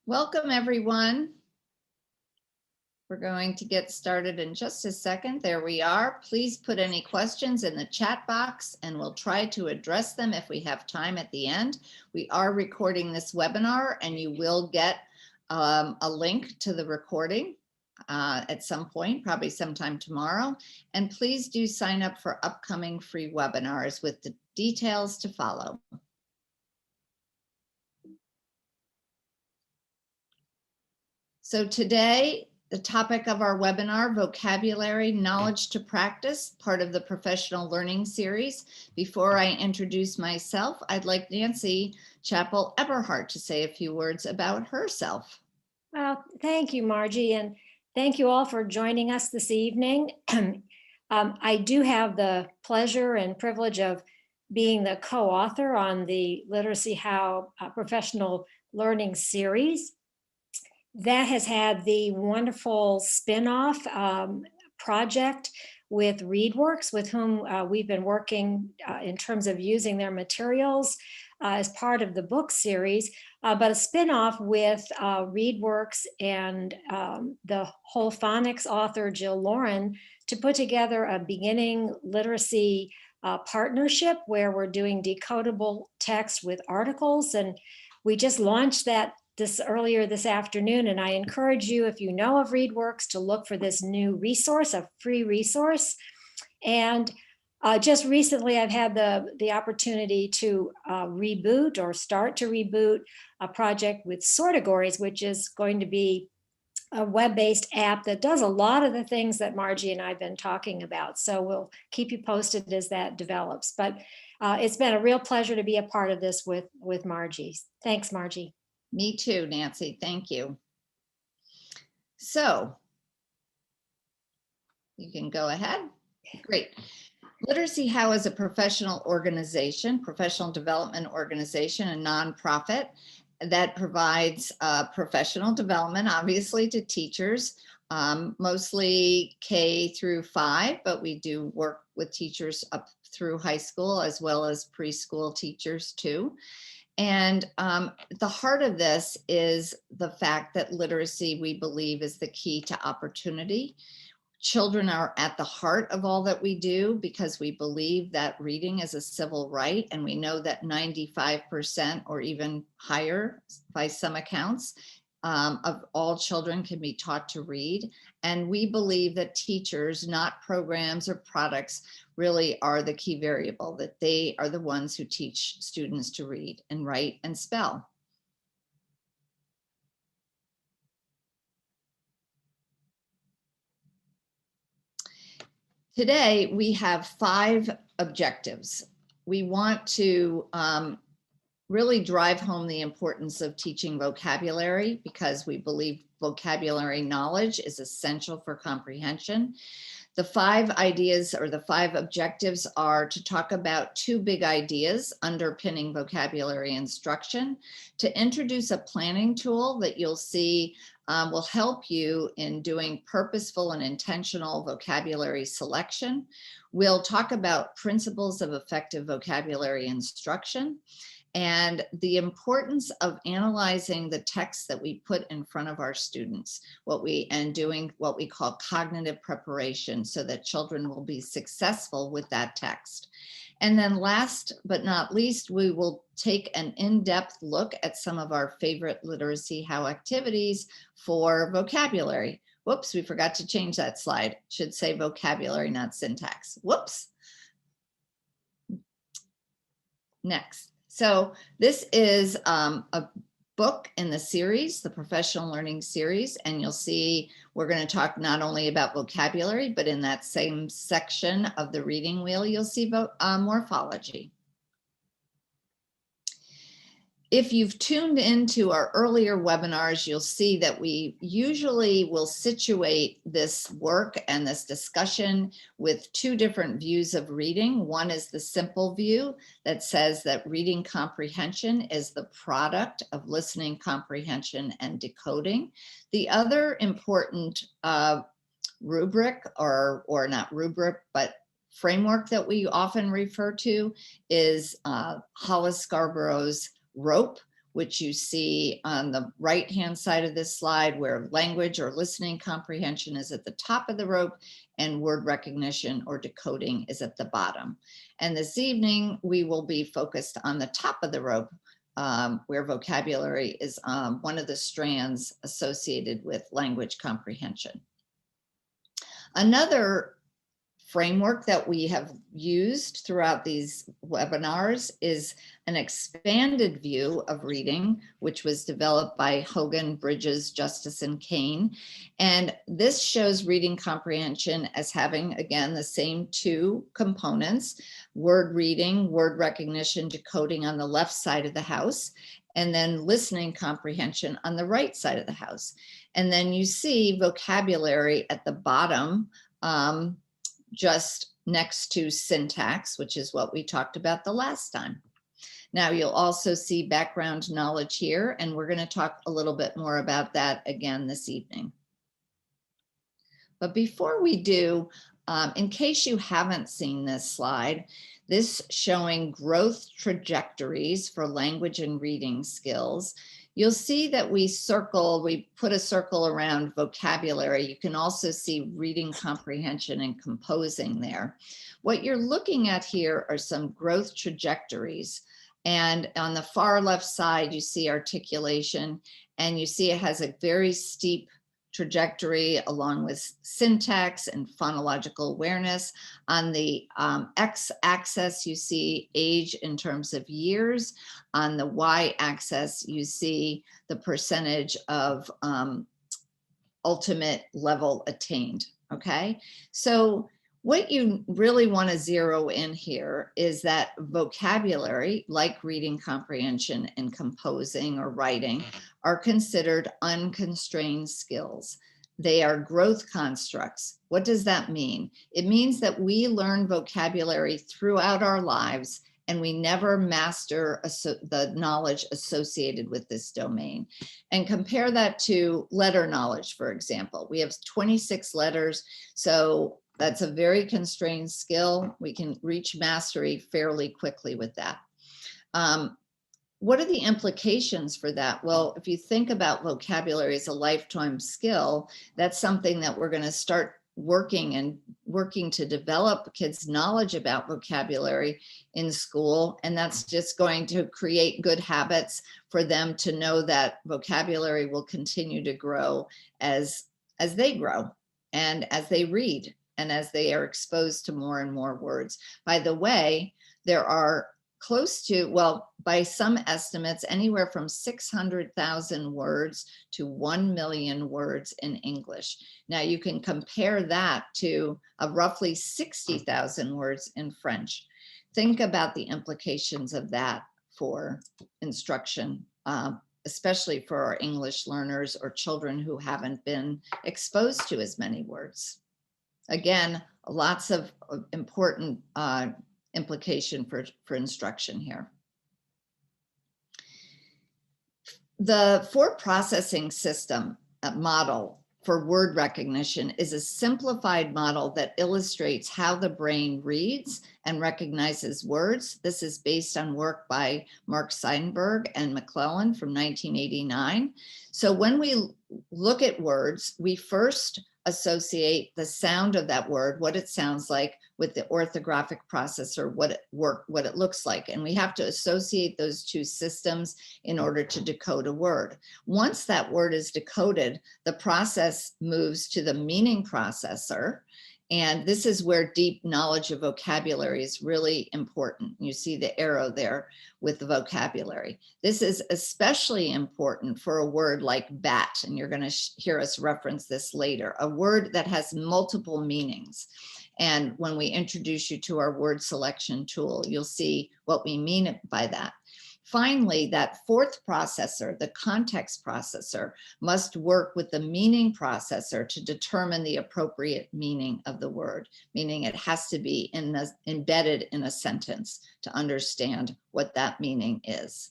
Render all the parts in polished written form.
Welcome, everyone. We're going to get started in just a second. There we are. Please put any questions in the chat box and we'll try to address them if we have time at the end. We are recording this webinar and you will get a link to the recording at some point, probably sometime tomorrow. And please do sign up for upcoming free webinars with the details to follow. So today, the topic of our webinar, Vocabulary Knowledge to Practice, part of the Professional Learning Series. Before I introduce myself, I'd like Nancy Chappell-Eberhardt to say a few words about herself. Well, thank you, Margie, and thank you all for joining us this evening. I do have the pleasure and privilege of being the co-author on the Literacy How Professional Learning Series. That has had the wonderful spin-off project with ReadWorks, with whom we've been working in terms of using their materials as part of the book series, but a spin-off with ReadWorks and the whole phonics author Jill Lauren to put together a beginning literacy partnership where we're doing decodable text with articles. And we just launched that earlier this afternoon, and I encourage you, if you know of ReadWorks, to look for this new resource, a free resource. And just recently, I've had the opportunity to reboot or start to reboot a project with Sortagories, which is going to be a web-based app that does a lot of the things that Margie and I have been talking about. So we'll keep you posted as that develops. But it's been a real pleasure to be a part of this with Margie. Thanks, Margie. Me too, Nancy. Thank you. So you can go ahead. Great. Literacy How is a professional organization, professional development organization, a nonprofit that provides professional development, obviously, to teachers, mostly K through 5, but we do work with teachers up through high school as well as preschool teachers too. And the heart of this is the fact that literacy, we believe, is the key to opportunity. Children are at the heart of all that we do because we believe that reading is a civil right. And we know that 95% or even higher by some accounts of all children can be taught to read. And we believe that teachers, not programs or products, really are the key variable, that they are the ones who teach students to read and write and spell. Today, we have 5 objectives. We want to really drive home the importance of teaching vocabulary because we believe vocabulary knowledge is essential for comprehension. The 5 ideas or the 5 objectives are to talk about 2 big ideas underpinning vocabulary instruction, to introduce a planning tool that you'll see will help you in doing purposeful and intentional vocabulary selection. We'll talk about principles of effective vocabulary instruction and the importance of analyzing the text that we put in front of our students, and doing what we call cognitive preparation so that children will be successful with that text. And then last but not least, we will take an in-depth look at some of our favorite Literacy How activities for vocabulary. Whoops, we forgot to change that slide. Should say vocabulary, not syntax. Whoops. Next. So this is a book in the series, the Professional Learning Series, and you'll see we're going to talk not only about vocabulary, but in that same section of the reading wheel, you'll see morphology. If you've tuned into our earlier webinars, you'll see that we usually will situate this work and this discussion with 2 different views of reading. One is the simple view that says that reading comprehension is the product of listening comprehension and decoding. The other important rubric, or not rubric, but framework that we often refer to is Hollis Scarborough's rope, which you see on the right-hand side of this slide, where language or listening comprehension is at the top of the rope and word recognition or decoding is at the bottom. And this evening, we will be focused on the top of the rope, where vocabulary is one of the strands associated with language comprehension. Another framework that we have used throughout these webinars is an expanded view of reading, which was developed by Hogan, Bridges, Justice, and Kane. And this shows reading comprehension as having, again, the same two components: word reading, word recognition, decoding on the left side of the house, and then listening comprehension on the right side of the house. And then you see vocabulary at the bottom, just next to syntax, which is what we talked about the last time. Now you'll also see background knowledge here, and we're going to talk a little bit more about that again this evening. But before we do, in case you haven't seen this slide, this showing growth trajectories for language and reading skills, you'll see that we put a circle around vocabulary. You can also see reading comprehension and composing there. What you're looking at here are some growth trajectories. And on the far left side, you see articulation, and you see it has a very steep trajectory along with syntax and phonological awareness. On the x-axis, you see age in terms of years. On the y-axis, you see the percentage of ultimate level attained, okay? So what you really want to zero in here is that vocabulary, like reading comprehension and composing or writing, are considered unconstrained skills. They are growth constructs. What does that mean? It means that we learn vocabulary throughout our lives and we never master the knowledge associated with this domain. And compare that to letter knowledge, for example. We have 26 letters, so that's a very constrained skill. We can reach mastery fairly quickly with that. What are the implications for that? Well, if you think about vocabulary as a lifetime skill, that's something that we're going to start working to develop kids' knowledge about vocabulary in school. And that's just going to create good habits for them to know that vocabulary will continue to grow as they grow and as they read and as they are exposed to more and more words. By the way, there are close to, well, by some estimates, anywhere from 600,000 words to 1 million words in English. Now you can compare that to roughly 60,000 words in French. Think about the implications of that for instruction, especially for our English learners or children who haven't been exposed to as many words. Again, lots of important implication for instruction here. The four processing system model for word recognition is a simplified model that illustrates how the brain reads and recognizes words. This is based on work by Mark Seidenberg and McClellan from 1989. So when we look at words, we first associate the sound of that word, what it sounds like, with the orthographic processor, what it looks like. And we have to associate those two systems in order to decode a word. Once that word is decoded, the process moves to the meaning processor. And this is where deep knowledge of vocabulary is really important. You see the arrow there with the vocabulary. This is especially important for a word like bat, and you're going to hear us reference this later, a word that has multiple meanings. And when we introduce you to our word selection tool, you'll see what we mean by that. Finally, that fourth processor, the context processor, must work with the meaning processor to determine the appropriate meaning of the word, meaning it has to be embedded in a sentence to understand what that meaning is.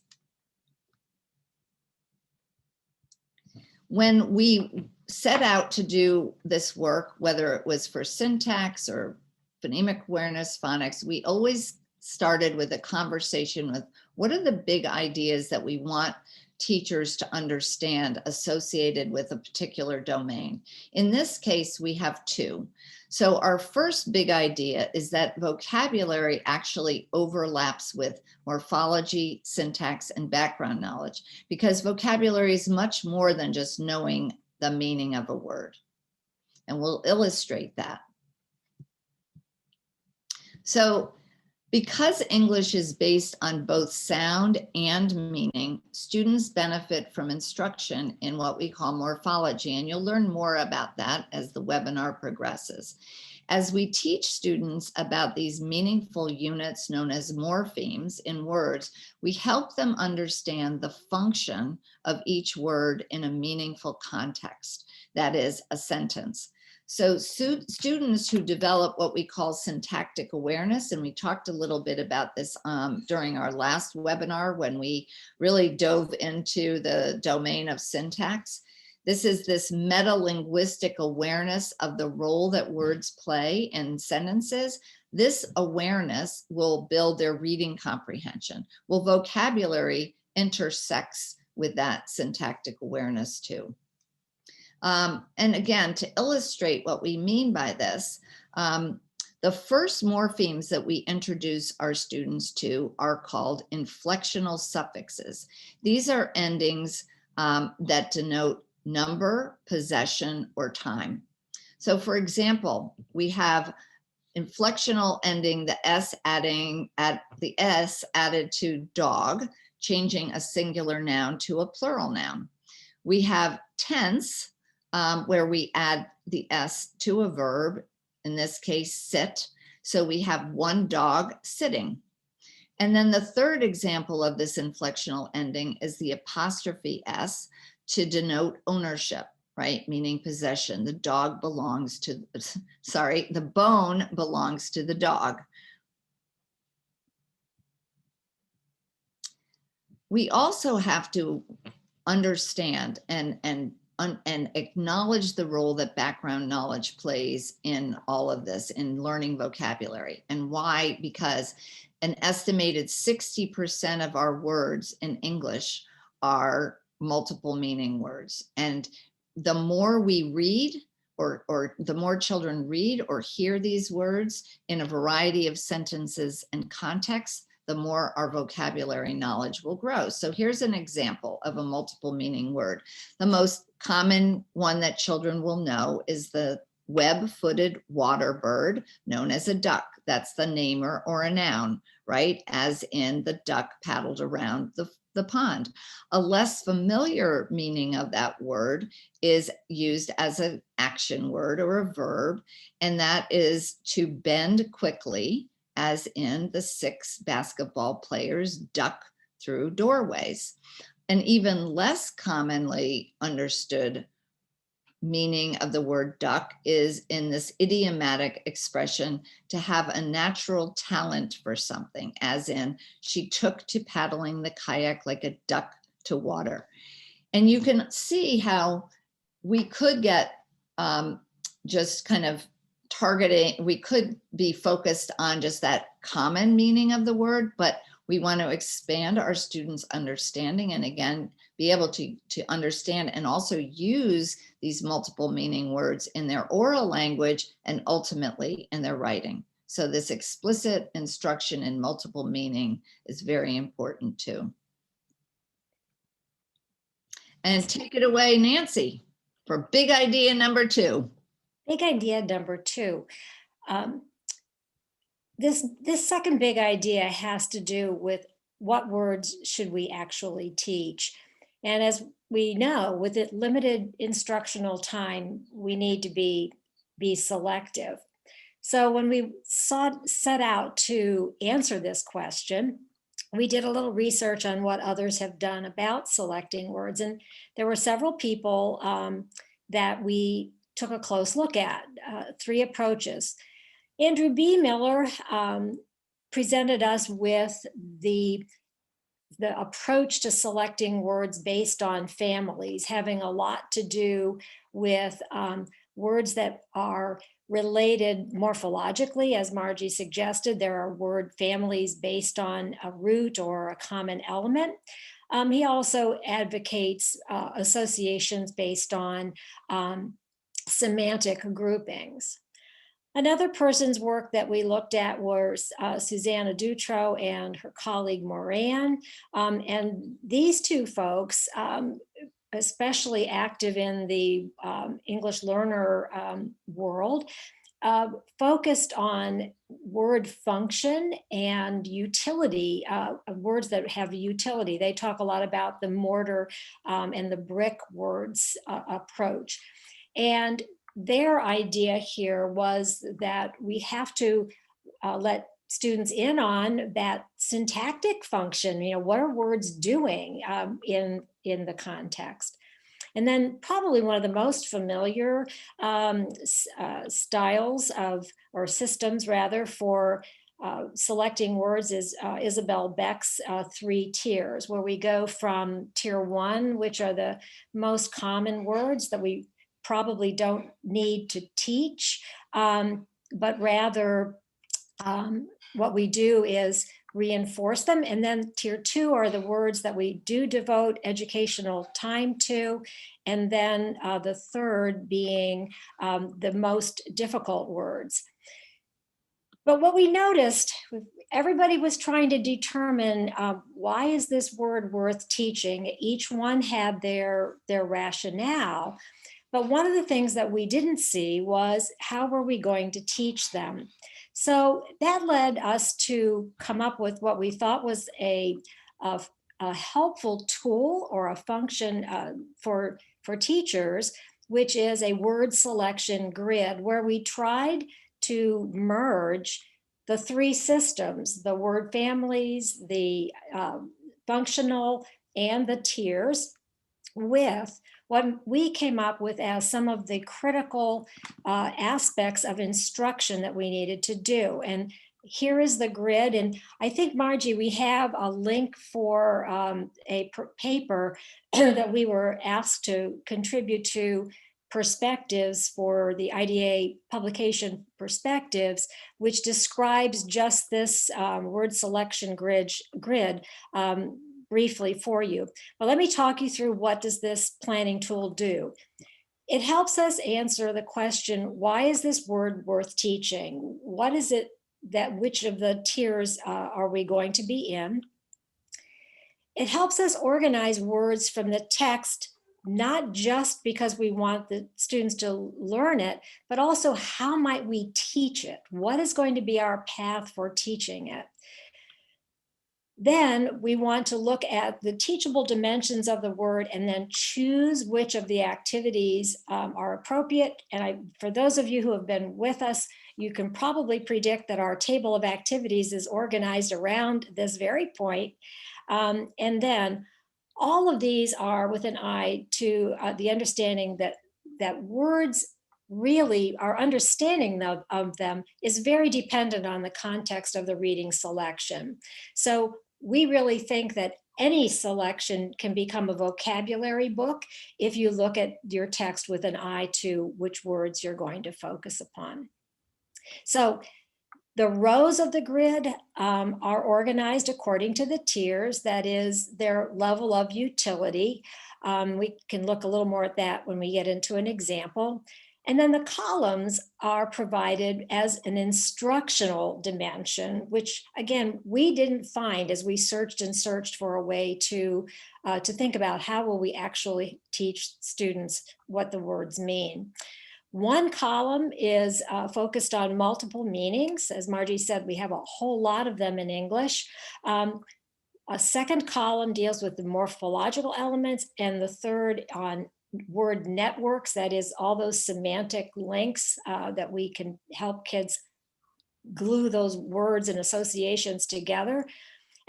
When we set out to do this work, whether it was for syntax or phonemic awareness, phonics, we always started with a conversation with what are the big ideas that we want teachers to understand associated with a particular domain. In this case, we have two. So our first big idea is that vocabulary actually overlaps with morphology, syntax, and background knowledge, because vocabulary is much more than just knowing the meaning of a word. And we'll illustrate that. So because English is based on both sound and meaning, students benefit from instruction in what we call morphology, and you'll learn more about that as the webinar progresses. As we teach students about these meaningful units known as morphemes in words, we help them understand the function of each word in a meaningful context, that is, a sentence. So students who develop what we call syntactic awareness, and we talked a little bit about this during our last webinar when we really dove into the domain of syntax. This is this meta-linguistic awareness of the role that words play in sentences. This awareness will build their reading comprehension. Well, vocabulary intersects with that syntactic awareness too. And again, to illustrate what we mean by this, the first morphemes that we introduce our students to are called inflectional suffixes. These are endings that denote number, possession, or time. So for example, we have inflectional ending, the S added to dog, changing a singular noun to a plural noun. We have tense, where we add the S to a verb, in this case, sit. So we have one dog sitting. And then the third example of this inflectional ending is the apostrophe S to denote ownership, right? Meaning possession. The dog belongs to, sorry, the bone belongs to the dog. We also have to understand and acknowledge the role that background knowledge plays in all of this, in learning vocabulary. And why? Because an estimated 60% of our words in English are multiple meaning words. And the more we read, or the more children read or hear these words in a variety of sentences and contexts, the more our vocabulary knowledge will grow. So here's an example of a multiple meaning word. The most common one that children will know is the web-footed water bird known as a duck. That's the namer or a noun, right? As in the duck paddled around the pond. A less familiar meaning of that word is used as an action word or a verb, and that is to bend quickly, as in the 6 basketball players duck through doorways. An even less commonly understood meaning of the word duck is in this idiomatic expression to have a natural talent for something, as in she took to paddling the kayak like a duck to water. And you can see how we could get just kind of targeting, we could be focused on just that common meaning of the word, but we want to expand our students' understanding and again, be able to understand and also use these multiple meaning words in their oral language and ultimately in their writing. So this explicit instruction in multiple meaning is very important too. And take it away, Nancy, for big idea number 2. Big idea number 2. This second big idea has to do with what words should we actually teach. And as we know, with it limited instructional time, we need to be selective. So when we set out to answer this question, we did a little research on what others have done about selecting words. And there were several people that we took a close look at, 3 approaches. Andrew B. Miller presented us with the approach to selecting words based on families, having a lot to do with words that are related morphologically, as Margie suggested. There are word families based on a root or a common element. He also advocates associations based on semantic groupings. Another person's work that we looked at was Susanna Dutro and her colleague Moran. And these two folks, especially active in the English learner world, focused on word function and utility, words that have utility. They talk a lot about the mortar and the brick words approach. And their idea here was that we have to let students in on that syntactic function. You know, what are words doing in the context? And then probably one of the most familiar styles of, or systems rather, for selecting words is Isabel Beck's 3 tiers, where we go from tier 1, which are the most common words that we probably don't need to teach, but rather what we do is reinforce them. And then tier 2 are the words that we do devote educational time to. And then the third being the most difficult words. But what we noticed, everybody was trying to determine why is this word worth teaching? Each one had their rationale. But one of the things that we didn't see was how were we going to teach them? So that led us to come up with what we thought was a helpful tool or a function for teachers, which is a word selection grid, where we tried to merge the 3 systems, the word families, the functional, and the tiers, with what we came up with as some of the critical aspects of instruction that we needed to do. And here is the grid. And I think, Margie, we have a link for a paper that we were asked to contribute to, Perspectives, for the IDA publication Perspectives, which describes just this word selection grid briefly for you. But let me talk you through, what does this planning tool do? It helps us answer the question, why is this word worth teaching? What is it that, which of the tiers are we going to be in? It helps us organize words from the text, not just because we want the students to learn it, but also how might we teach it? What is going to be our path for teaching it? Then we want to look at the teachable dimensions of the word and then choose which of the activities are appropriate. And for those of you who have been with us, you can probably predict that our table of activities is organized around this very point. And then all of these are with an eye to the understanding that words really, our understanding of them is very dependent on the context of the reading selection. So we really think that any selection can become a vocabulary book if you look at your text with an eye to which words you're going to focus upon. So the rows of the grid are organized according to the tiers, that is their level of utility. We can look a little more at that when we get into an example. And then the columns are provided as an instructional dimension, which again, we didn't find as we searched and searched for a way to think about how will we actually teach students what the words mean. One column is focused on multiple meanings. As Margie said, we have a whole lot of them in English. A second column deals with the morphological elements, and the third on word networks, that is all those semantic links that we can help kids glue those words and associations together.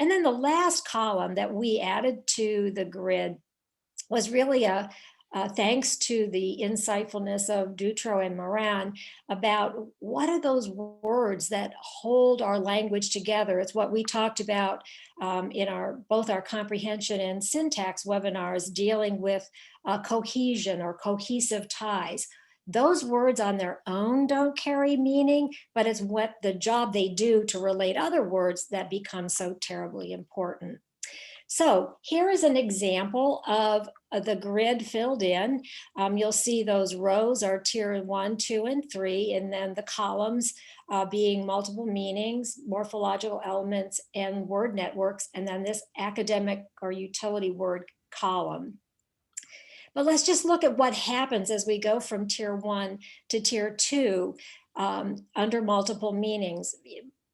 And then the last column that we added to the grid was really thanks to the insightfulness of Dutro and Moran about what are those words that hold our language together. It's what we talked about in both our comprehension and syntax webinars, dealing with cohesion or cohesive ties. Those words on their own don't carry meaning, but it's what the job they do to relate other words that becomes so terribly important. So here is an example of the grid filled in. You'll see those rows are tier 1, 2, and 3, and then the columns being multiple meanings, morphological elements, and word networks, and then this academic or utility word column. But let's just look at what happens as we go from tier 1 to tier 2 under multiple meanings.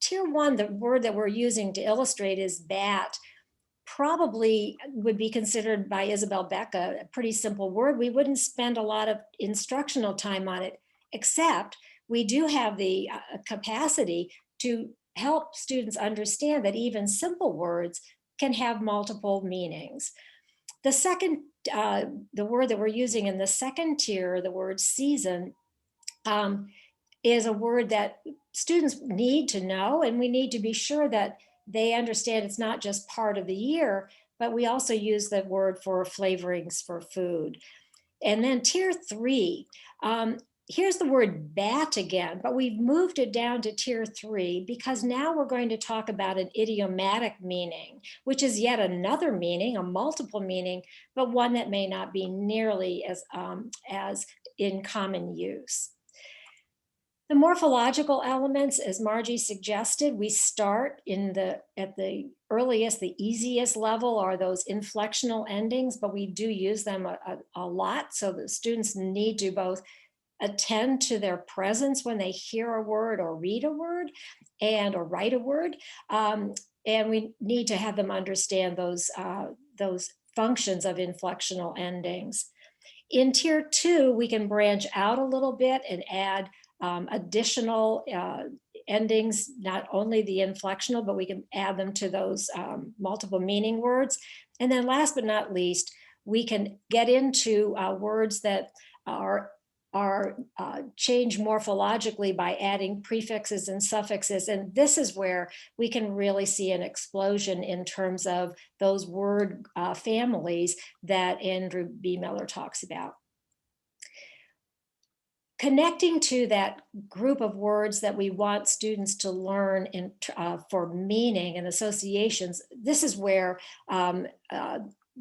Tier 1, the word that we're using to illustrate is bat. Probably would be considered by Isabel Beck a pretty simple word. We wouldn't spend a lot of instructional time on it, except we do have the capacity to help students understand that even simple words can have multiple meanings. The second, the word that we're using in the second tier, the word season, is a word that students need to know, and we need to be sure that they understand it's not just part of the year, but we also use the word for flavorings for food. And then tier 3, here's the word bat again, but we've moved it down to tier 3 because now we're going to talk about an idiomatic meaning, which is yet another meaning, a multiple meaning, but one that may not be nearly as in common use. The morphological elements, as Margie suggested, we start at the earliest, the easiest level are those inflectional endings, but we do use them a lot. So the students need to both attend to their presence when they hear a word or read a word or write a word. And we need to have them understand those functions of inflectional endings. In tier 2, we can branch out a little bit and add additional endings, not only the inflectional, but we can add them to those multiple meaning words. And then last but not least, we can get into words that are changed morphologically by adding prefixes and suffixes. And this is where we can really see an explosion in terms of those word families that Andrew B. Miller talks about. Connecting to that group of words that we want students to learn for meaning and associations, this is where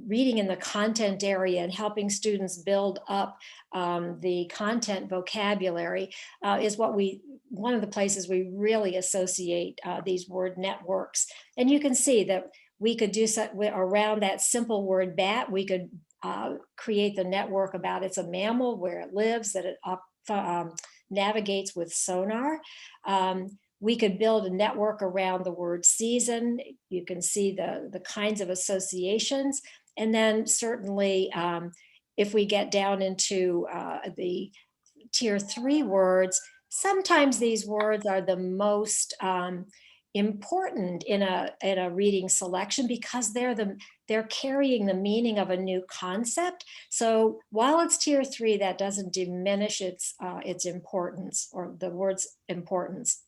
reading in the content area and helping students build up the content vocabulary is one of the places we really associate these word networks. And you can see that we could do around that simple word bat, we could create the network about it's a mammal, where it lives, that it navigates with sonar. We could build a network around the word season. You can see the kinds of associations. And then certainly if we get down into the tier 3 words, sometimes these words are the most important in a reading selection because they're carrying the meaning of a new concept. So while it's tier 3, that doesn't diminish its importance or the word's importance.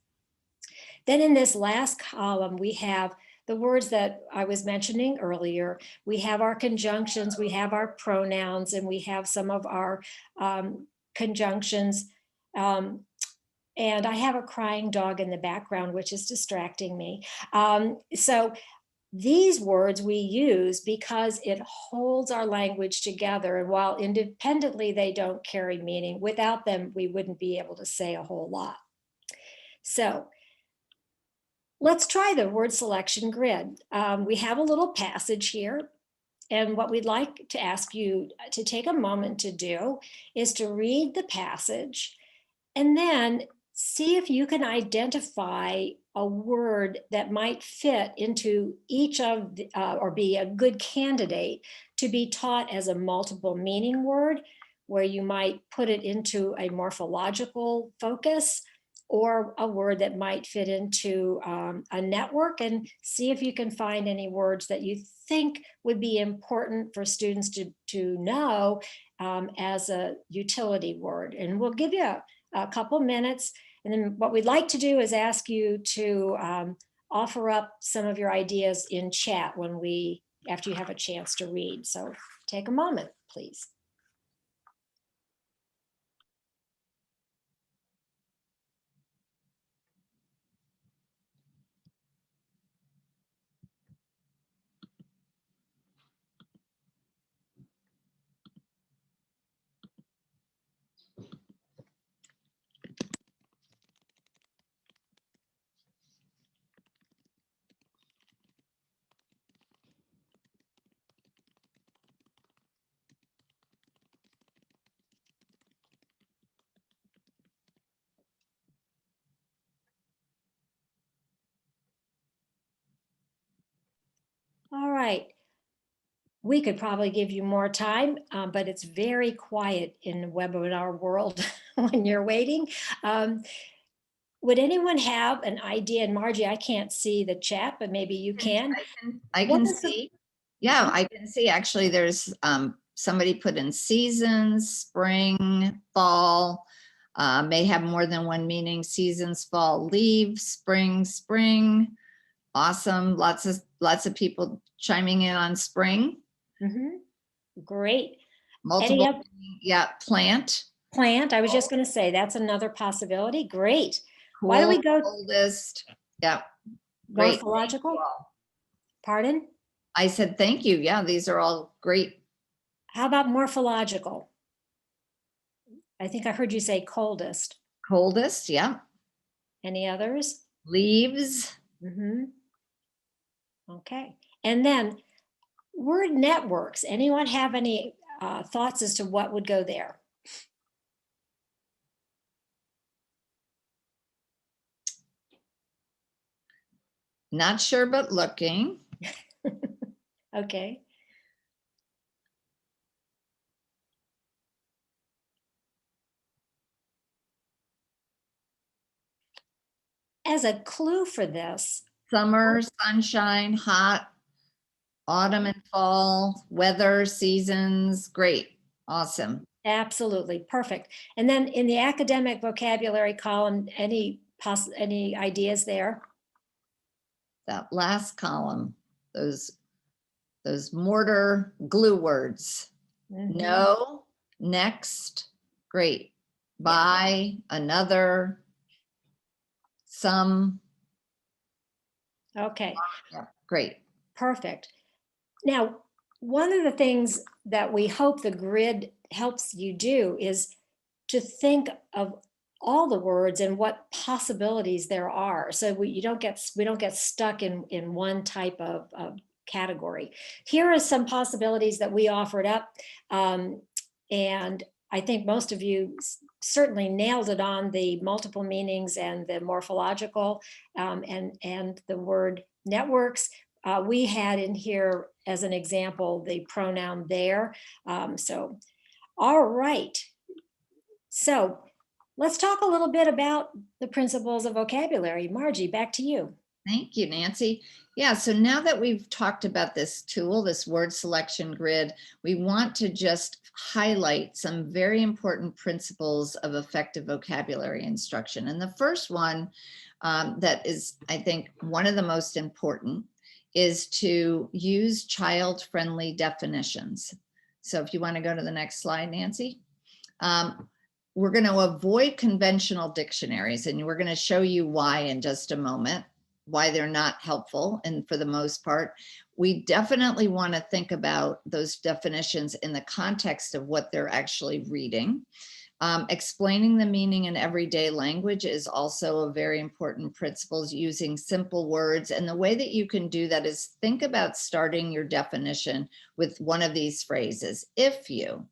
Then in this last column, we have the words that I was mentioning earlier. We have our conjunctions, we have our pronouns, and we have some of our conjunctions. And I have a crying dog in the background, which is distracting me. So these words we use because it holds our language together. And while independently they don't carry meaning, without them, we wouldn't be able to say a whole lot. So let's try the word selection grid. We have a little passage here. And what we'd like to ask you to take a moment to do is to read the passage and then see if you can identify a word that might fit into each of or be a good candidate to be taught as a multiple meaning word, where you might put it into a morphological focus, or a word that might fit into a network, and see if you can find any words that you think would be important for students to know as a utility word. And we'll give you a couple minutes. And then what we'd like to do is ask you to offer up some of your ideas in chat after you have a chance to read. So take a moment, please. All right. We could probably give you more time, but it's very quiet in the webinar world when you're waiting. Um, would anyone have an idea? And Margie, I can't see the chat, but maybe you can. I What can is the, see. Yeah, I can see. Actually, there's somebody put in seasons, spring, fall, may have more than one meaning. Seasons, fall, leaves, spring, spring. Awesome. Lots of people chiming in on spring. Mhm. Great. Any Multiple, other yeah, plant, plant? I was just going to say that's another possibility. Great. Why don't cool, we go oldest. Yeah, great. Thank you morphological? all. Pardon? I said thank you. Yeah, these are all great. How about morphological? I think I heard you say coldest. Coldest, yeah. Any others? Leaves, Mhm. Okay. And then word networks. Anyone have any thoughts as to what would go there? not sure, but looking. Okay. As a clue for this, Summer, sunshine, hot, autumn and fall, weather, seasons, great, awesome. absolutely perfect. And then in the academic vocabulary column, any ideas there? That last column, those mortar glue words. Mhm. No, next, great. Yeah. By, another, some, Okay. yeah, great. Perfect. Now, one of the things that we hope the grid helps you do is to think of all the words and what possibilities there are. So we don't get stuck in one type of category. Here are some possibilities that we offered up. And I think most of you certainly nailed it on the multiple meanings and the morphological and the word networks. We had in here as an example the pronoun there. So, all right. So let's talk a little bit about the principles of vocabulary. Margie, back to you. Thank you, Nancy. Yeah, so now that we've talked about this tool, this word selection grid, we want to just highlight some very important principles of effective vocabulary instruction. And the first one that is, I think, one of the most important is to use child-friendly definitions. So if you want to go to the next slide, Nancy. We're going to avoid conventional dictionaries, and we're going to show you why in just a moment, why they're not helpful. And for the most part, we definitely want to think about those definitions in the context of what they're actually reading. Explaining the meaning in everyday language is also a very important principle, using simple words. And the way that you can do that is think about starting your definition with one of these phrases. If you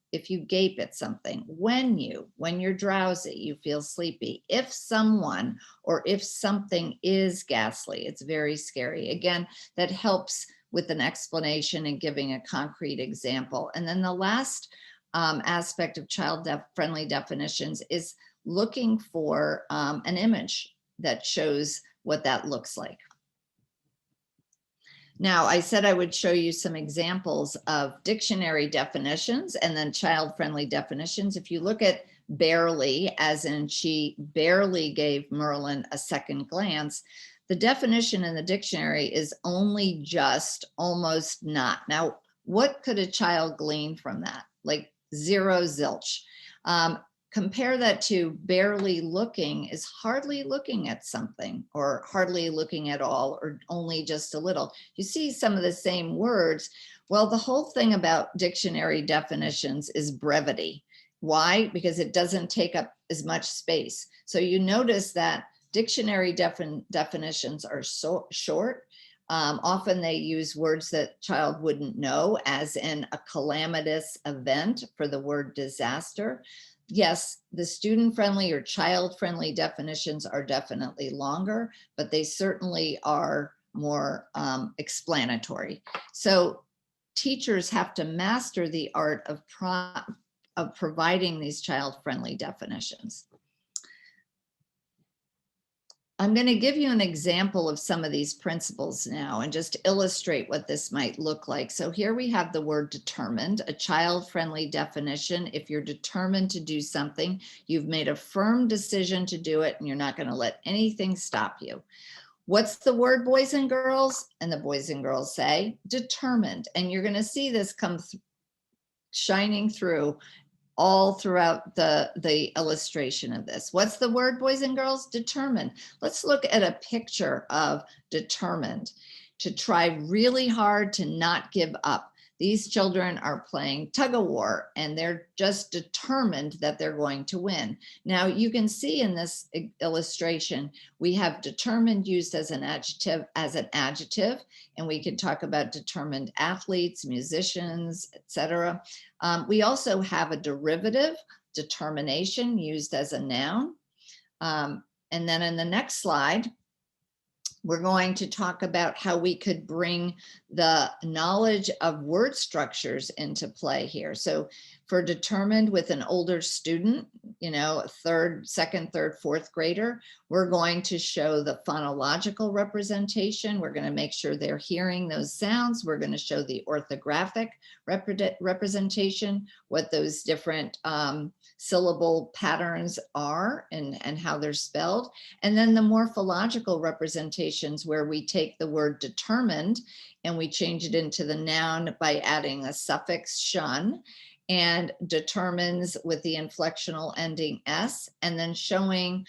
gape at something, when you're drowsy, you feel sleepy, if someone or if something is ghastly, it's very scary. Again, that helps with an explanation and giving a concrete example. And then the last aspect of child-friendly definitions is looking for an image that shows what that looks like. Now, I said I would show you some examples of dictionary definitions and then child-friendly definitions. If you look at barely, as in she barely gave Merlin a second glance, the definition in the dictionary is only, just, almost, not. Now, what could a child glean from that? Like zero, zilch. Compare that to barely looking is hardly looking at something, or hardly looking at all, or only just a little. You see some of the same words. Well, the whole thing about dictionary definitions is brevity. Why? Because it doesn't take up as much space. So you notice that dictionary definitions are so short. Often they use words that child wouldn't know, as in a calamitous event for the word disaster. Yes, the student-friendly or child-friendly definitions are definitely longer, but they certainly are more explanatory. So teachers have to master the art of providing these child-friendly definitions. I'm going to give you an example of some of these principles now and just illustrate what this might look like. So here we have the word determined, a child-friendly definition. If you're determined to do something, you've made a firm decision to do it, and you're not going to let anything stop you. What's the word, boys and girls? And the boys and girls say determined. And you're going to see this come shining through all throughout the illustration of this. What's the word, boys and girls? Determined. Let's look at a picture of determined. To try really hard to not give up. These children are playing tug of war, and they're just determined that they're going to win. Now you can see in this illustration, we have determined used as an adjective, and we can talk about determined athletes, musicians, etc. We also have a derivative, determination, used as a noun. And then in the next slide, we're going to talk about how we could bring the knowledge of word structures into play here. So for determined with an older student, you know, second, third, fourth grader, we're going to show the phonological representation. We're going to make sure they're hearing those sounds. We're going to show the orthographic representation, what those different syllable patterns are and how they're spelled. And then the morphological representations, where we take the word determined and we change it into the noun by adding a suffix shun, and determines with the inflectional ending s, and then showing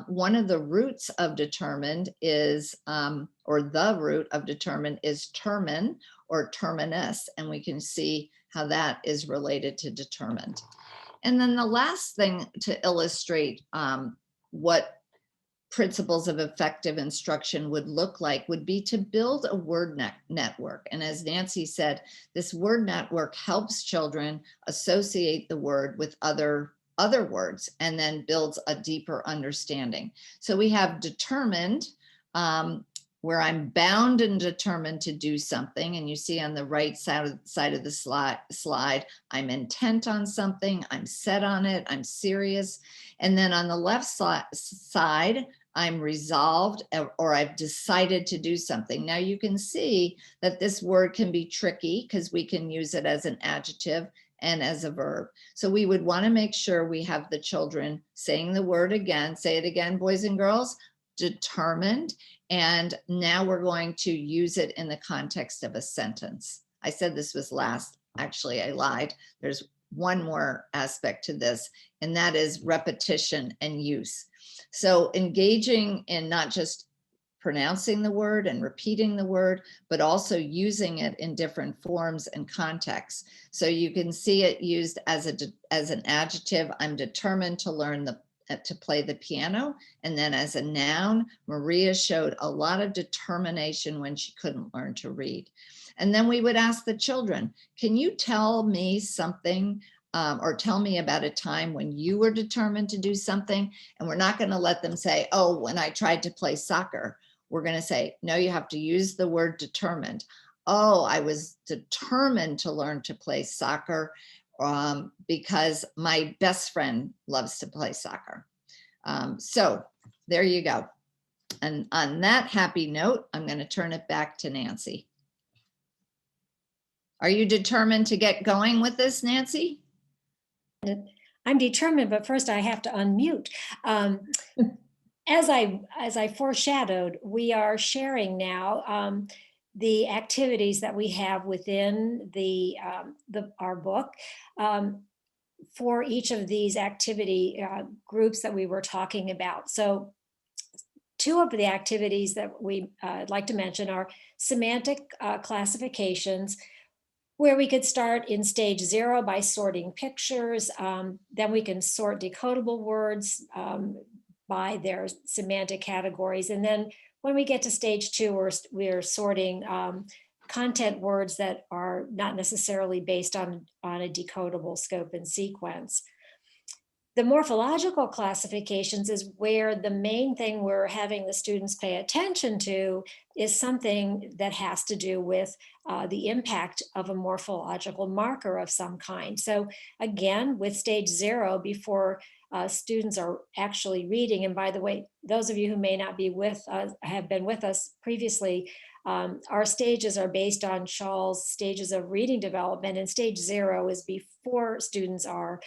one of the roots of determined is, or the root of determined is termin or terminus, and we can see how that is related to determined. And then the last thing to illustrate what principles of effective instruction would look like would be to build a word network. And as Nancy said, this word network helps children associate the word with other words and then builds a deeper understanding. So we have determined, where I'm bound and determined to do something. And you see on the right side of the slide, I'm intent on something, I'm set on it, I'm serious. And then on the left side, I'm resolved, or I've decided to do something. Now you can see that this word can be tricky because we can use it as an adjective and as a verb. So we would want to make sure we have the children saying the word again. Say it again, boys and girls. Determined. And now we're going to use it in the context of a sentence. I said this was last. Actually, I lied. There's one more aspect to this, and that is repetition and use. So engaging in not just pronouncing the word and repeating the word, but also using it in different forms and contexts. So you can see it used as an adjective. I'm determined to learn to play the piano. And then as a noun, Maria showed a lot of determination when she couldn't learn to read. And then we would ask the children, can you tell me something or tell me about a time when you were determined to do something? And we're not going to let them say, oh, when I tried to play soccer. We're going to say, no, you have to use the word determined. Oh, I was determined to learn to play soccer because my best friend loves to play soccer. So there you go. And on that happy note, I'm going to turn it back to Nancy. Are you determined to get going with this, Nancy? I'm determined, but first I have to unmute. As I foreshadowed, we are sharing now the activities that we have within our book for each of these activity groups that we were talking about. So two of the activities that we like to mention are semantic classifications, where we could start in stage 0 by sorting pictures. Then we can sort decodable words by their semantic categories. And then when we get to stage 2, we're sorting content words that are not necessarily based on a decodable scope and sequence. The morphological classifications is where the main thing we're having the students pay attention to is something that has to do with the impact of a morphological marker of some kind. So again, with stage 0, before students are actually reading, and by the way, those of you who may not be with us, have been with us previously, our stages are based on Shaw's stages of reading development, and stage 0 is before students are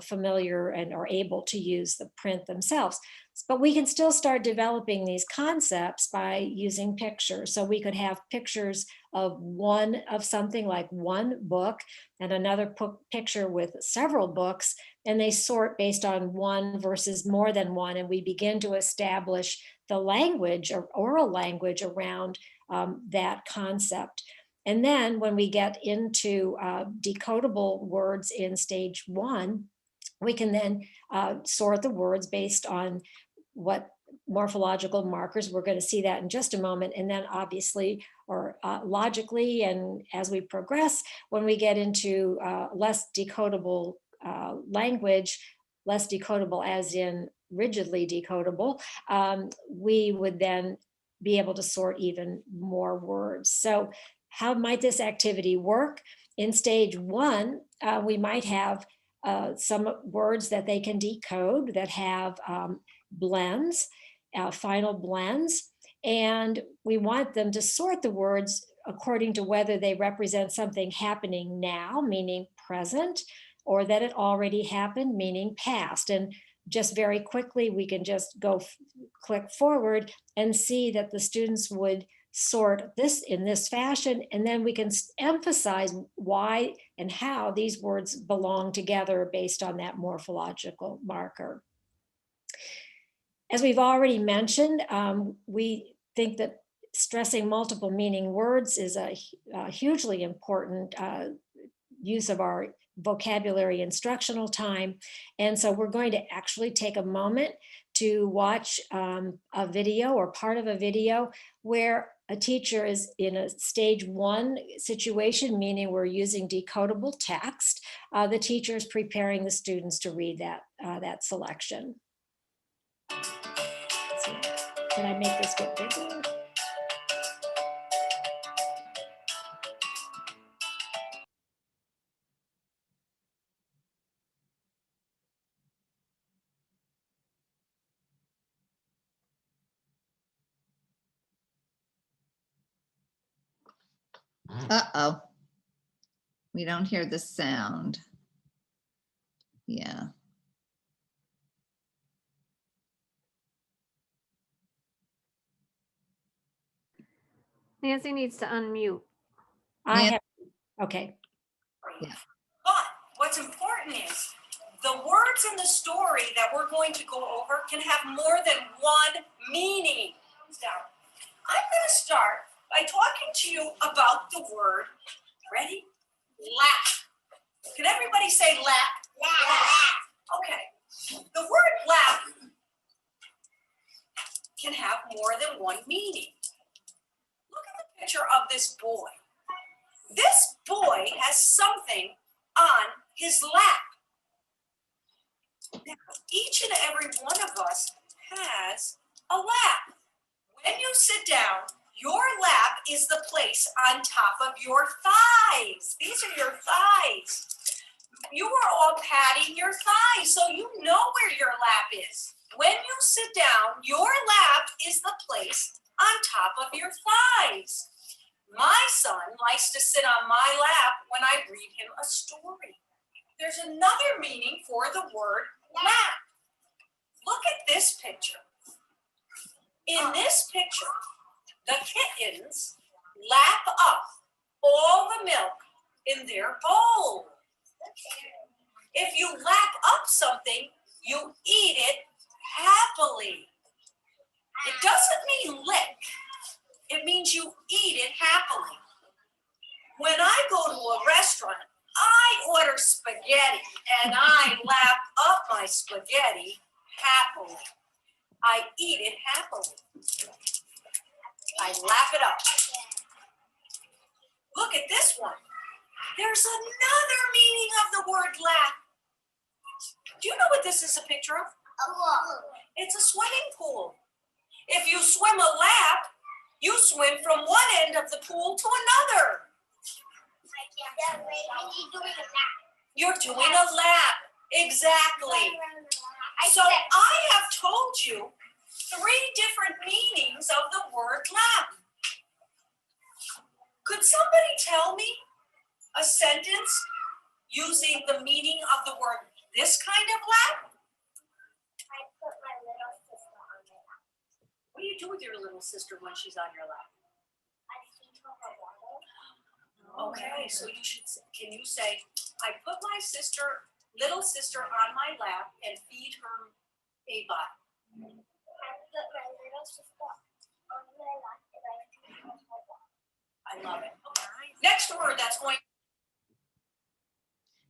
familiar and are able to use the print themselves. But we can still start developing these concepts by using pictures. So we could have pictures of something like one book and another picture with several books, and they sort based on one versus more than one, and we begin to establish the language or oral language around that concept. And then when we get into decodable words in stage 1, we can then sort the words based on what morphological markers. We're going to see that in just a moment. And then obviously, or logically, and as we progress, when we get into less decodable language, less decodable as in rigidly decodable, we would then be able to sort even more words. So how might this activity work? In stage 1, we might have some words that they can decode that have blends, final blends, and we want them to sort the words according to whether they represent something happening now, meaning present, or that it already happened, meaning past. And just very quickly, we can just click forward and see that the students would sort this in this fashion, and then we can emphasize why and how these words belong together based on that morphological marker. As we've already mentioned, we think that stressing multiple meaning words is a hugely important use of our vocabulary instructional time. And so we're going to actually take a moment to watch a video or part of a video where a teacher is in a stage 1 situation, meaning we're using decodable text. The teacher is preparing the students to read that selection. Let's see. Can I make this get bigger? Uh-oh. We don't hear the sound. Yeah. Nancy needs to unmute. Okay. Yeah. But what's important is the words in the story that we're going to go over can have more than one meaning. So I'm going to start by talking to you about the word, ready? Lap. Can everybody say lap? Lap. Okay. The word lap can have more than one meaning. Look at the picture of this boy. This boy has something on his lap. Now, each and every one of us has a lap. When you sit down, your lap is the place on top of your thighs. These are your thighs. You are all patting your thighs, so you know where your lap is. When you sit down, your lap is the place on top of your thighs. My son likes to sit on my lap when I read him a story. There's another meaning for the word lap. Look at this picture. In this picture, the kittens lap up all the milk in their bowl. If you lap up something, you eat it happily. It doesn't mean lick. It means you eat it happily. When I go to a restaurant, I order spaghetti and I lap up my spaghetti happily. I eat it happily. I lap it up. Look at this one. There's another meaning of the word lap. Do you know what this is a picture of? It's a swimming pool. If you swim a lap, you swim from one end of the pool to another. You're doing a lap. Exactly. So I have told you 3 different meanings of the word lap. Could somebody tell me a sentence using the meaning of the word this kind of lap? I put my little sister on my lap. What do you do with your little sister when she's on your lap? I feed her her water. Okay, so you should, can you say, I put my little sister on my lap and feed her a bottle? I put my little sister on my lap and I feed her her water. I love it. Next word that's going.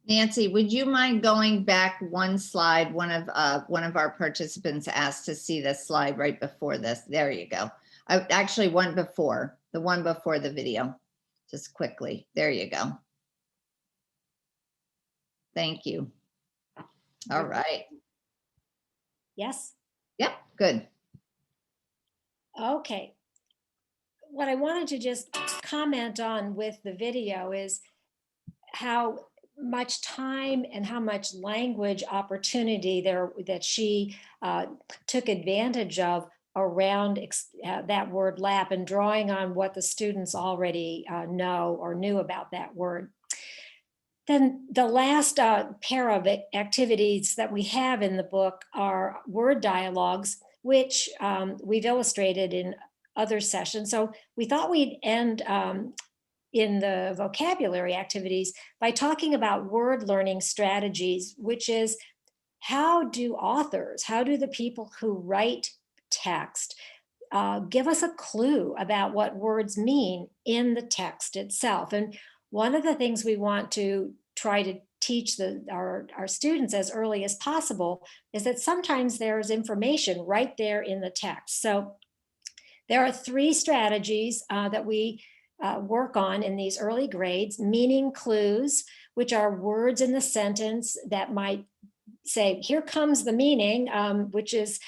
Nancy, would you mind going back one slide? One of our participants asked to see this slide right before this. There you go. Actually, the one before the video, just quickly. There you go. Thank you. All right. Yes. Yep, good. Okay. What I wanted to just comment on with the video is how much time and how much language opportunity there that she took advantage of around that word lap and drawing on what the students already know or knew about that word. Then the last pair of activities that we have in the book are word dialogues, which we've illustrated in other sessions. So we thought we'd end in the vocabulary activities by talking about word learning strategies, which is how do the people who write text give us a clue about what words mean in the text itself. And one of the things we want to try to teach our students as early as possible is that sometimes there's information right there in the text. So there are 3 strategies that we work on in these early grades: meaning clues, which are words in the sentence that might say, here comes the meaning, which is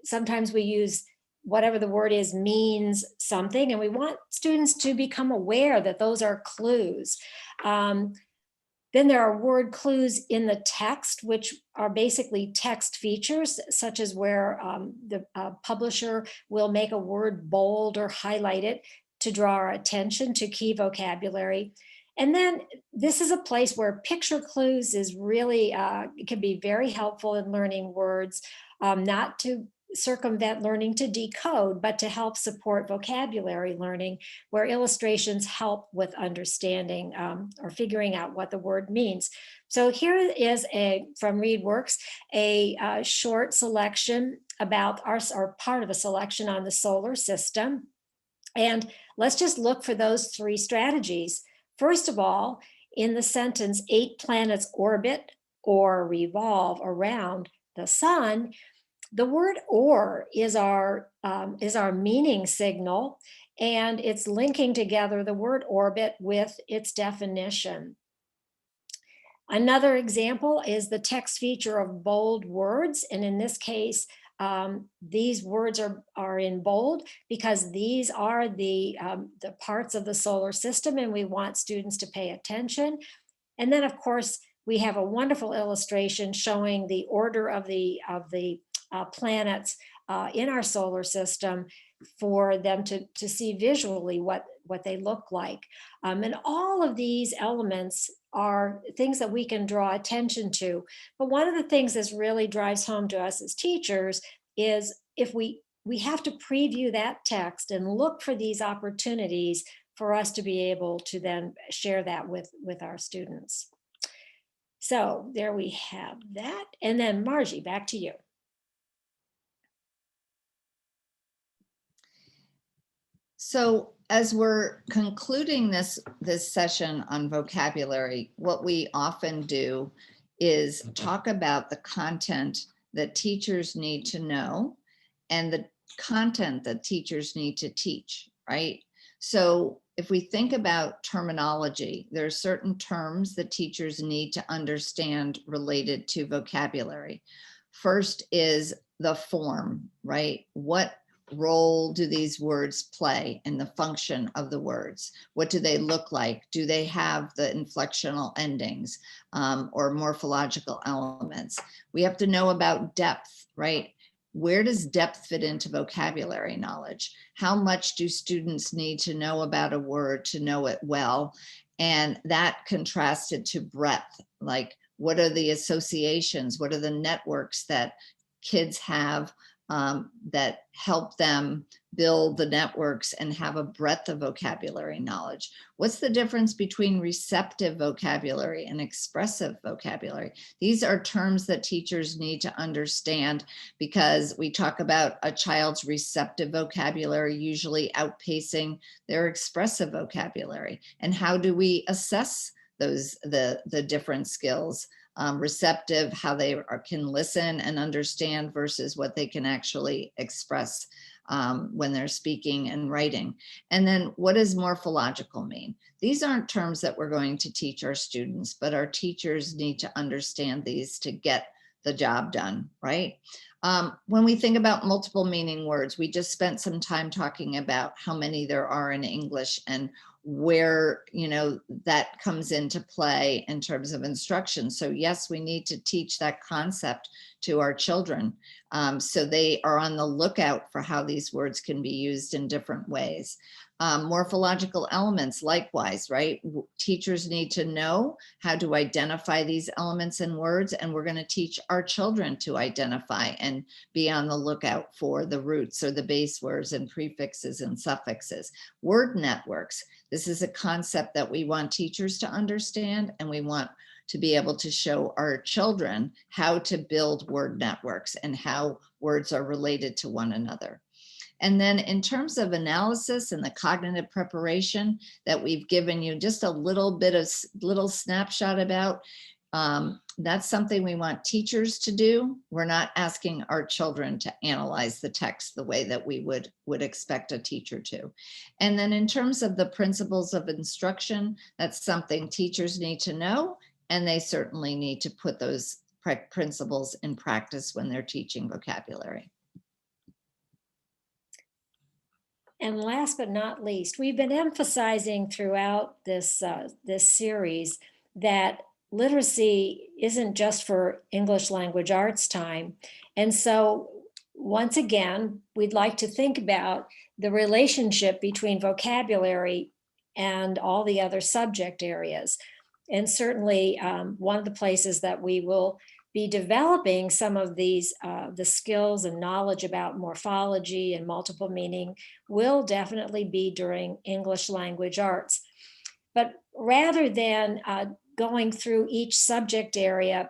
sometimes we use whatever the word is means something, and we want students to become aware that those are clues. Then there are word clues in the text, which are basically text features, such as where the publisher will make a word bold or highlight it to draw our attention to key vocabulary. And then this is a place where picture clues is really, can be very helpful in learning words, not to circumvent learning to decode, but to help support vocabulary learning, where illustrations help with understanding or figuring out what the word means. So here is from ReadWorks, a short selection about or part of a selection on the solar system. And let's just look for those 3 strategies. First of all, in the sentence, 8 planets orbit or revolve around the sun, the word "or" is our meaning signal, and it's linking together the word orbit with its definition. Another example is the text feature of bold words, and in this case, these words are in bold because these are the parts of the solar system, and we want students to pay attention. And then, of course, we have a wonderful illustration showing the order of the planets in our solar system for them to see visually what they look like. And all of these elements are things that we can draw attention to. But one of the things that really drives home to us as teachers is if we have to preview that text and look for these opportunities for us to be able to then share that with our students. So there we have that. And then Margie, back to you. So as we're concluding this session on vocabulary, what we often do is talk about the content that teachers need to know and the content that teachers need to teach, right? So if we think about terminology, there are certain terms that teachers need to understand related to vocabulary. First is the form, right? What role do these words play in the function of the words? What do they look like? Do they have the inflectional endings or morphological elements? We have to know about depth, right? Where does depth fit into vocabulary knowledge? How much do students need to know about a word to know it well? And that contrasted to breadth, like what are the associations? What are the networks that kids have that help them build the networks and have a breadth of vocabulary knowledge? What's the difference between receptive vocabulary and expressive vocabulary? These are terms that teachers need to understand, because we talk about a child's receptive vocabulary usually outpacing their expressive vocabulary. And how do we assess those, the different skills? Receptive, how they can listen and understand versus what they can actually express when they're speaking and writing. And then what does morphological mean? These aren't terms that we're going to teach our students, but our teachers need to understand these to get the job done, right? When we think about multiple meaning words, we just spent some time talking about how many there are in English and where, you know, that comes into play in terms of instruction. So yes, we need to teach that concept to our children so they are on the lookout for how these words can be used in different ways. Morphological elements, likewise, right? Teachers need to know how to identify these elements in words, and we're going to teach our children to identify and be on the lookout for the roots or the base words and prefixes and suffixes. Word networks. This is a concept that we want teachers to understand, and we want to be able to show our children how to build word networks and how words are related to one another. And then in terms of analysis and the cognitive preparation that we've given you just a little bit of little snapshot about, that's something we want teachers to do. We're not asking our children to analyze the text the way that we would expect a teacher to. And then in terms of the principles of instruction, that's something teachers need to know, and they certainly need to put those principles in practice when they're teaching vocabulary. And last but not least, we've been emphasizing throughout this series that literacy isn't just for English language arts time. And so once again, we'd like to think about the relationship between vocabulary and all the other subject areas. And certainly one of the places that we will be developing some of these, the skills and knowledge about morphology and multiple meaning will definitely be during English language arts. But rather than going through each subject area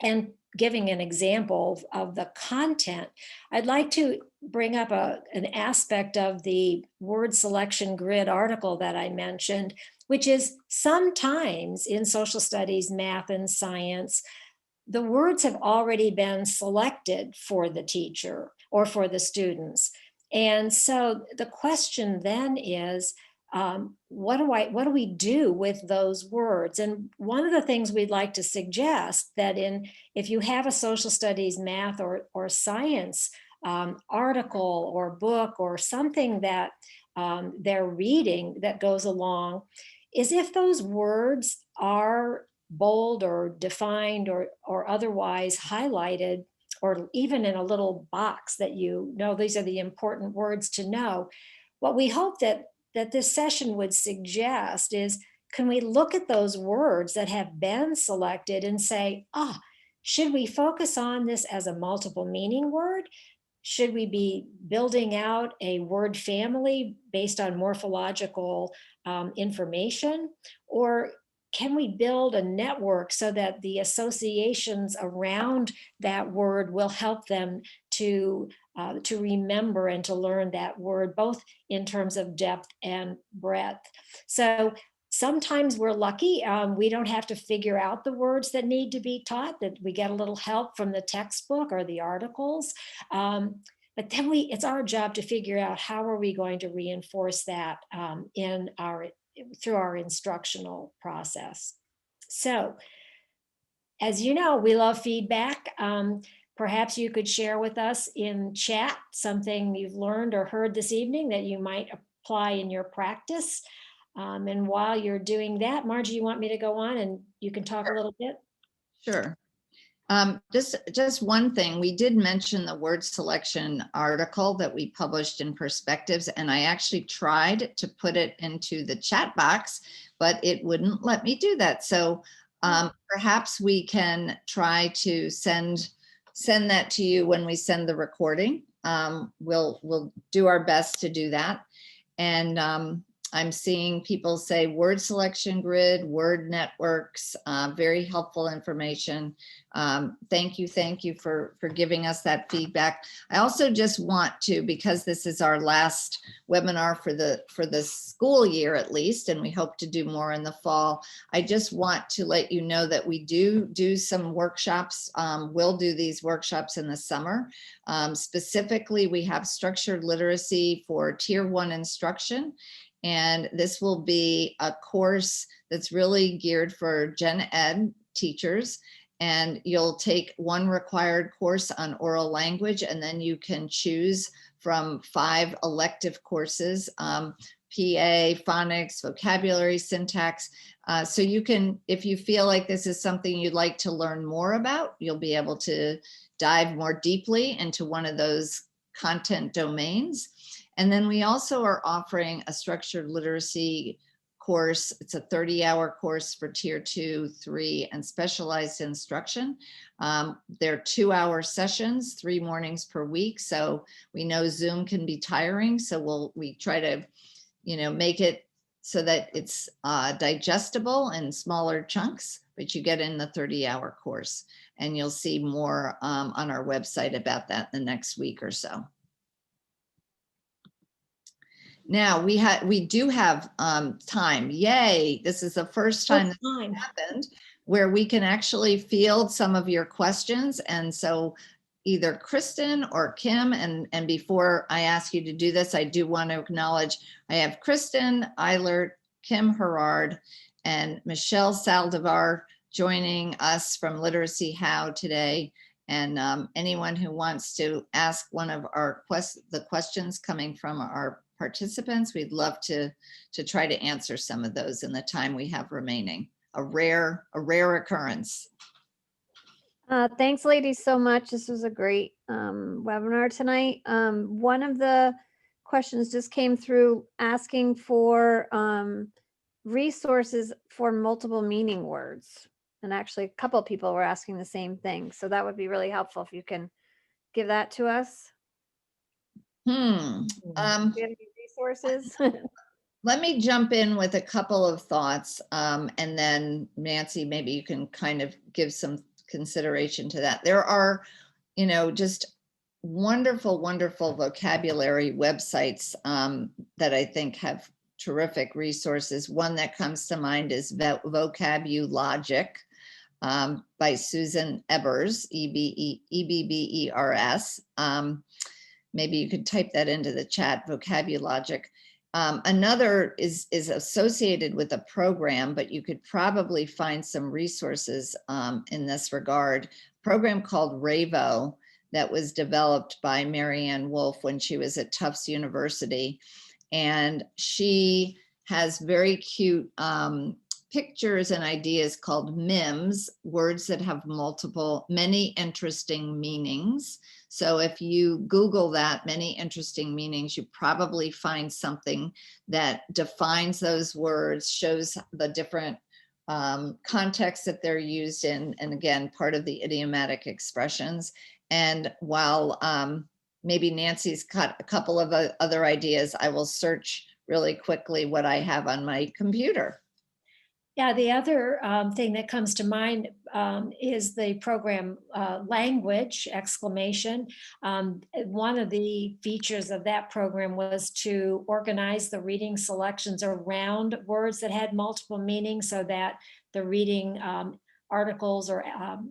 and giving an example of the content, I'd like to bring up an aspect of the word selection grid article that I mentioned, which is sometimes in social studies, math, and science, the words have already been selected for the teacher or for the students. And so the question then is, what do we do with those words? And one of the things we'd like to suggest that if you have a social studies, math, or science article or book or something that they're reading that goes along, is if those words are bold or defined or otherwise highlighted, or even in a little box that you know these are the important words to know. What we hope that this session would suggest is, can we look at those words that have been selected and say, should we focus on this as a multiple meaning word? Should we be building out a word family based on morphological information? Or can we build a network so that the associations around that word will help them to remember and to learn that word, both in terms of depth and breadth? So sometimes we're lucky. We don't have to figure out the words that need to be taught, that we get a little help from the textbook or the articles. But but then it's our job to figure out how are we going to reinforce that through our instructional process. So, as you know, we love feedback. Perhaps you could share with us in chat something you've learned or heard this evening that you might apply in your practice. And while you're doing that, Margie, you want me to go on and you can talk a little bit? Sure. Just one thing, we did mention the word selection article that we published in Perspectives, and I actually tried to put it into the chat box, but it wouldn't let me do that. So perhaps we can try to send that to you when we send the recording. We'll do our best to do that. And I'm seeing people say word selection grid, word networks, very helpful information. Thank you for giving us that feedback. I also just want to, because this is our last webinar for the school year at least, and we hope to do more in the fall, I just want to let you know that we do some workshops. We'll do these workshops in the summer. Specifically, we have structured literacy for Tier 1 instruction. And this will be a course that's really geared for Gen Ed teachers. And you'll take one required course on oral language, and then you can choose from 5 elective courses, PA, phonics, vocabulary, syntax. So you can, if you feel like this is something you'd like to learn more about, you'll be able to dive more deeply into one of those content domains. And then we also are offering a structured literacy course. It's a 30-hour course for Tier 2, 3, and specialized instruction. They're 2-hour sessions, 3 mornings per week. So we know Zoom can be tiring. So we try to, make it so that it's digestible in smaller chunks, but you get in the 30-hour course. And you'll see more on our website about that in the next week or so. Now we do have time. Yay! This is the first time that happened where we can actually field some of your questions. And so either Kristen or Kim, and before I ask you to do this, I do want to acknowledge I have Kristen Eilert, Kim Herard, and Michelle Saldivar joining us from Literacy How today. And anyone who wants to ask one of our the questions coming from our participants, we'd love to try to answer some of those in the time we have remaining. A rare occurrence. Thanks, ladies, so much. This was a great webinar tonight. One of the questions just came through asking for resources for multiple meaning words. And actually, a couple of people were asking the same thing. So that would be really helpful if you can give that to us. Do you have any resources? Let me jump in with a couple of thoughts, and then Nancy, maybe you can kind of give some consideration to that. There are, just wonderful vocabulary websites that I think have terrific resources. One that comes to mind is Vocabulary by Susan Ebbers, Ebbers. Maybe you could type that into the chat, Vocabulary. Another is associated with a program, but you could probably find some resources in this regard. A program called RAVO that was developed by Marianne Wolf when she was at Tufts University. And she has very cute pictures and ideas called MIMS, words that have many interesting meanings. So if you Google that, many interesting meanings, you probably find something that defines those words, shows the different contexts that they're used in, and again, part of the idiomatic expressions. And while maybe Nancy's got a couple of other ideas, I will search really quickly what I have on my computer. Yeah, the other thing that comes to mind is the program Language! One of the features of that program was to organize the reading selections around words that had multiple meanings so that the reading articles or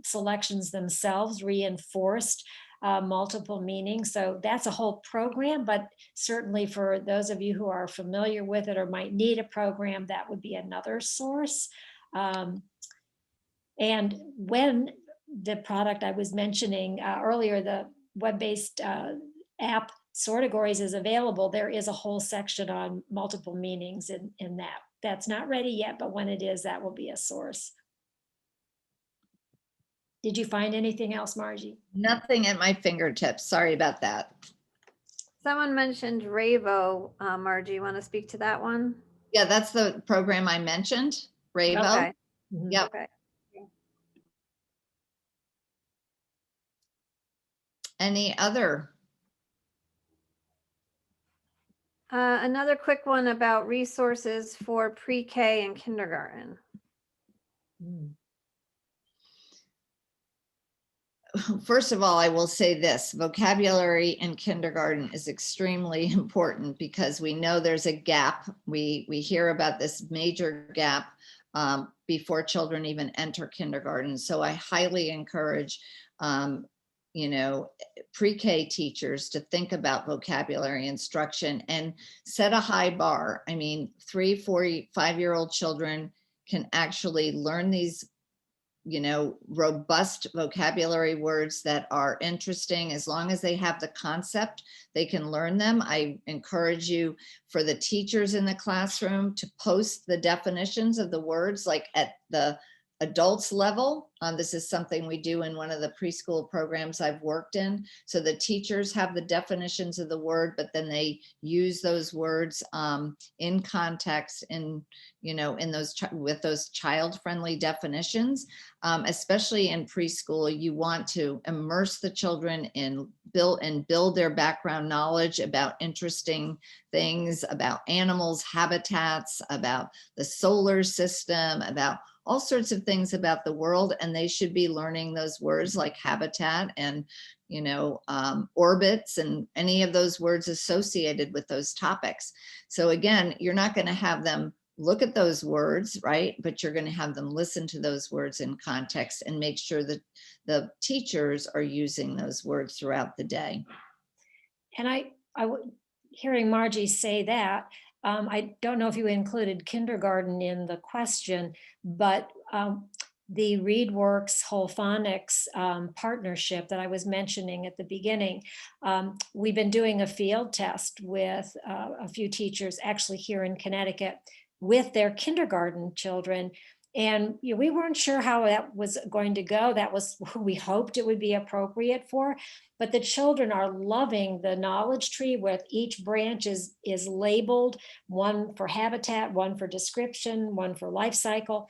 selections themselves reinforced multiple meanings. So that's a whole program, but certainly for those of you who are familiar with it or might need a program, that would be another source. And when the product I was mentioning earlier, the web-based app Sortagories is available, there is a whole section on multiple meanings in that. That's not ready yet, but when it is, that will be a source. Did you find anything else, Margie? Nothing at my fingertips. Sorry about that. Someone mentioned Ravo. Margie, you want to speak to that one? Yeah, that's the program I mentioned, Ravo. Okay. Yep. Okay. Any other? Another quick one about resources for pre-K and kindergarten. First of all, I will say this: vocabulary in kindergarten is extremely important because we know there's a gap. We hear about this major gap before children even enter kindergarten. So I highly encourage, you know, pre-K teachers to think about vocabulary instruction and set a high bar. I mean, 3, 4, 5-year-old children can actually learn these, you know, robust vocabulary words that are interesting. As long as they have the concept, they can learn them. I encourage you, for the teachers in the classroom, to post the definitions of the words, like at the adults level. This is something we do in one of the preschool programs I've worked in. So the teachers have the definitions of the word, but then they use those words in context, in, you know, in those with those child-friendly definitions. Especially in preschool, you want to immerse the children in build their background knowledge about interesting things, about animals, habitats, about the solar system, about all sorts of things about the world. And they should be learning those words like habitat and, you know, orbits and any of those words associated with those topics. So again, you're not going to have them look at those words, right? But you're going to have them listen to those words in context and make sure that the teachers are using those words throughout the day. And hearing Margie say that, I don't know if you included kindergarten in the question, but the ReadWorks Whole Phonics partnership that I was mentioning at the beginning, we've been doing a field test with a few teachers actually here in Connecticut with their kindergarten children. And you know, we weren't sure how that was going to go. That was who we hoped it would be appropriate for. But the children are loving the knowledge tree, where each branch is labeled, one for habitat, one for description, one for life cycle.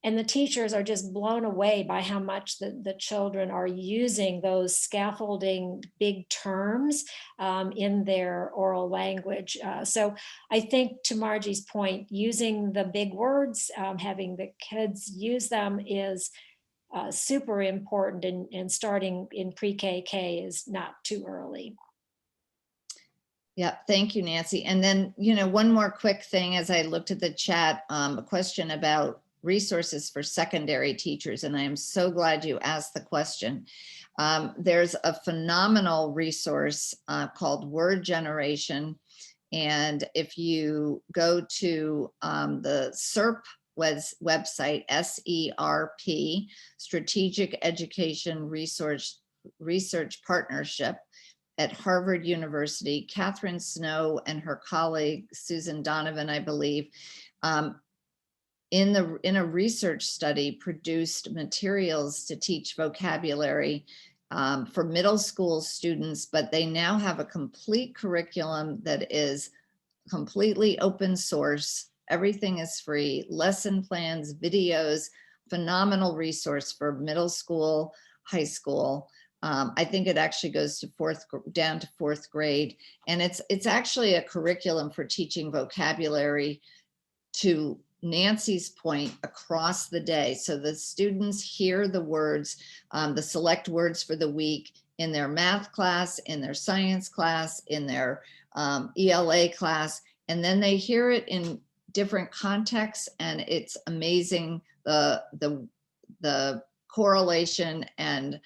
And the teachers are just blown away by how much the children are using those scaffolding big terms in their oral language. So I think, to Margie's point, using the big words, having the kids use them is super important, and starting in pre-K is not too early. Yeah, thank you, Nancy. And then, you know, one more quick thing, as I looked at the chat, a question about resources for secondary teachers. And I am so glad you asked the question. There's a phenomenal resource called Word Generation. And if you go to the SERP website, SERP, Strategic Education Research Partnership at Harvard University, Catherine Snow and her colleague, Susan Donovan, I believe, in a research study, produced materials to teach vocabulary for middle school students, but they now have a complete curriculum that is completely open source. Everything is free, lesson plans, videos, phenomenal resource for middle school, high school. I think it actually goes to down to fourth grade. And it's actually a curriculum for teaching vocabulary, to Nancy's point, across the day. So the students hear the words, the select words for the week in their math class, in their science class, in their ELA class, and then they hear it in different contexts, and it's amazing the correlation and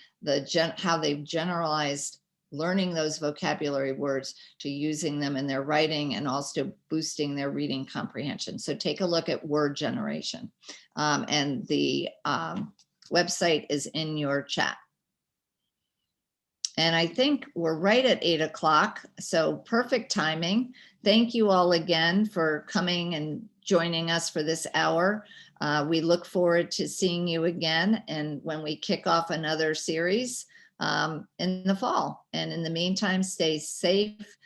how they've generalized learning those vocabulary words to using them in their writing and also boosting their reading comprehension. So take a look at word generation. And the website is in your chat. And I think we're right at 8 o'clock, so perfect timing. Thank you all again for coming and joining us for this hour. We look forward to seeing you again and when we kick off another series in the fall. And in the meantime, stay safe,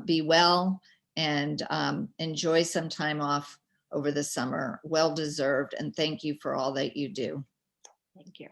be well, and enjoy some time off over the summer. Well deserved, and thank you for all that you do. Thank you.